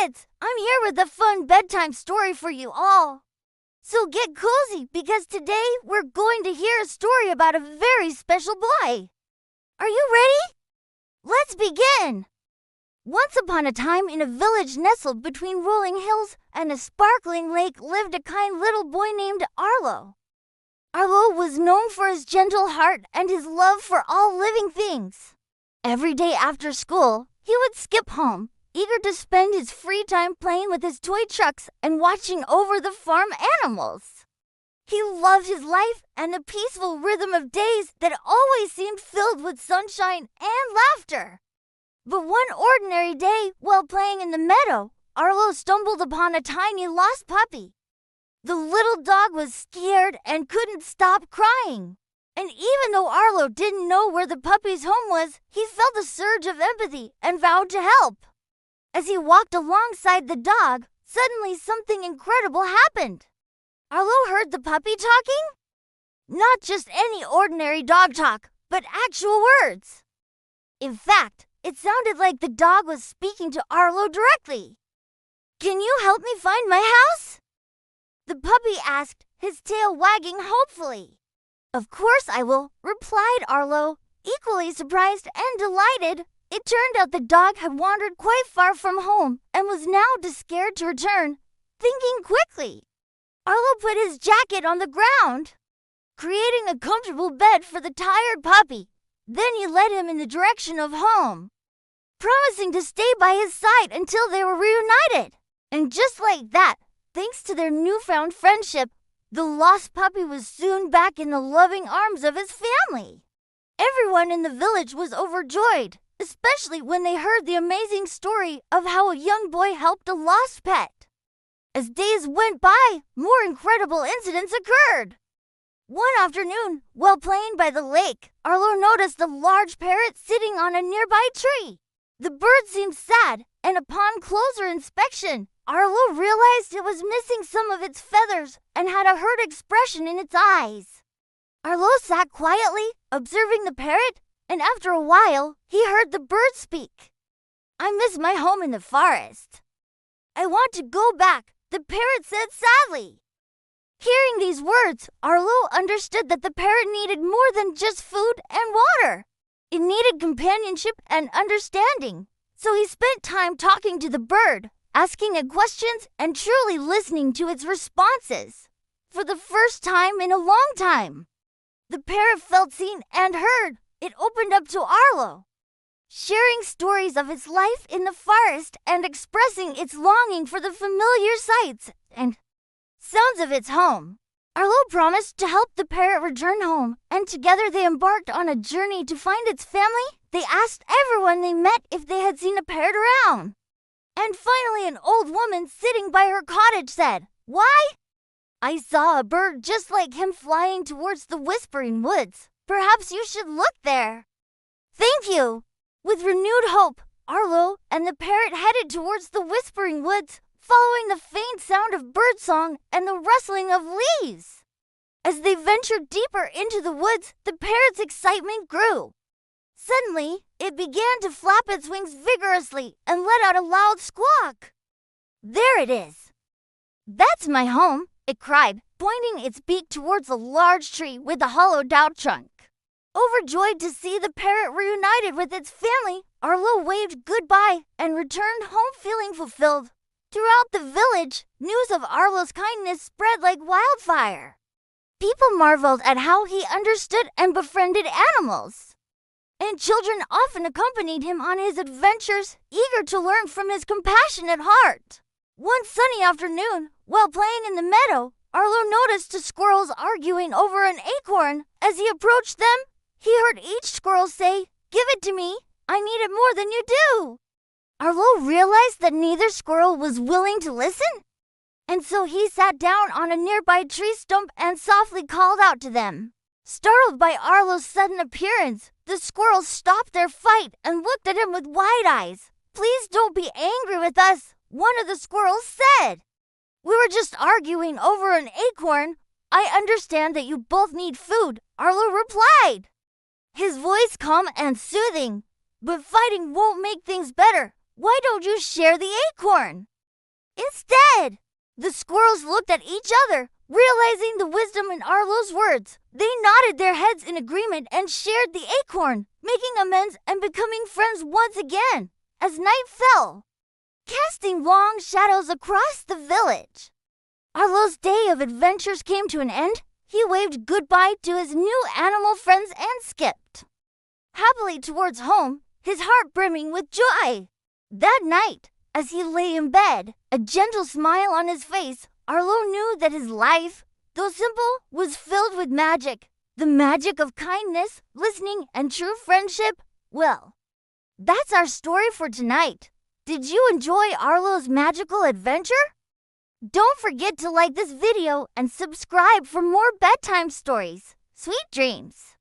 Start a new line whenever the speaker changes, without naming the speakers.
kids! I'm here with a fun bedtime story for you all. So get cozy because today we're going to hear a story about a very special boy. Are you ready? Let's begin! Once upon a time, in a village nestled between rolling hills and a sparkling lake, lived a kind little boy named Arlo. Arlo was known for his gentle heart and his love for all living things. Every day after school, he would skip home, eager to spend his free time playing with his toy trucks and watching over the farm animals. He loved his life and the peaceful rhythm of days that always seemed filled with sunshine and laughter. But one ordinary day, while playing in the meadow, Arlo stumbled upon a tiny lost puppy. The little dog was scared and couldn't stop crying. And even though Arlo didn't know where the puppy's home was, he felt a surge of empathy and vowed to help. As he walked alongside the dog, suddenly something incredible happened. Arlo heard the puppy talking. Not just any ordinary dog talk, but actual words. In fact, it sounded like the dog was speaking to Arlo directly. "Can you help me find my house?" the puppy asked, his tail wagging hopefully. "Of course I will," replied Arlo, equally surprised and delighted. It turned out the dog had wandered quite far from home and was now too scared to return. Thinking quickly, Arlo put his jacket on the ground, creating a comfortable bed for the tired puppy. Then he led him in the direction of home, promising to stay by his side until they were reunited. And just like that, thanks to their newfound friendship, the lost puppy was soon back in the loving arms of his family. Everyone in the village was overjoyed, especially when they heard the amazing story of how a young boy helped a lost pet. As days went by, more incredible incidents occurred. One afternoon, while playing by the lake, Arlo noticed a large parrot sitting on a nearby tree. The bird seemed sad, and upon closer inspection, Arlo realized it was missing some of its feathers and had a hurt expression in its eyes. Arlo sat quietly, observing the parrot, and after a while, he heard the bird speak. "I miss my home in the forest. I want to go back," the parrot said sadly. Hearing these words, Arlo understood that the parrot needed more than just food and water. It needed companionship and understanding. So he spent time talking to the bird, asking it questions and truly listening to its responses. For the first time in a long time, the parrot felt seen and heard. It opened up to Arlo, sharing stories of its life in the forest and expressing its longing for the familiar sights and sounds of its home. Arlo promised to help the parrot return home, and together they embarked on a journey to find its family. They asked everyone they met if they had seen a parrot around. And finally, an old woman sitting by her cottage said, "Why? I saw a bird just like him flying towards the Whispering Woods. Perhaps you should look there." "Thank you." With renewed hope, Arlo and the parrot headed towards the Whispering Woods, following the faint sound of birdsong and the rustling of leaves. As they ventured deeper into the woods, the parrot's excitement grew. Suddenly, it began to flap its wings vigorously and let out a loud squawk. "There it is. That's my home," it cried, pointing its beak towards a large tree with a hollowed-out trunk. Overjoyed to see the parrot reunited with its family, Arlo waved goodbye and returned home feeling fulfilled. Throughout the village, news of Arlo's kindness spread like wildfire. People marveled at how he understood and befriended animals. And children often accompanied him on his adventures, eager to learn from his compassionate heart. One sunny afternoon, while playing in the meadow, Arlo noticed two squirrels arguing over an acorn. As he approached them, he heard each squirrel say, "Give it to me. I need it more than you do." Arlo realized that neither squirrel was willing to listen, and so he sat down on a nearby tree stump and softly called out to them. Startled by Arlo's sudden appearance, the squirrels stopped their fight and looked at him with wide eyes. "Please don't be angry with us," one of the squirrels said. "We were just arguing over an acorn. I understand that you both need food," Arlo replied, his voice calm and soothing. "But fighting won't make things better. Why don't you share the acorn?" Instead, the squirrels looked at each other, realizing the wisdom in Arlo's words. They nodded their heads in agreement and shared the acorn, making amends and becoming friends once again. As night fell, casting long shadows across the village, Arlo's day of adventures came to an end. He waved goodbye to his new animal friends and skipped happily towards home, his heart brimming with joy. That night, as he lay in bed, a gentle smile on his face, Arlo knew that his life, though simple, was filled with magic. The magic of kindness, listening, and true friendship. Well, that's our story for tonight. Did you enjoy Arlo's magical adventure? Don't forget to like this video and subscribe for more bedtime stories. Sweet dreams!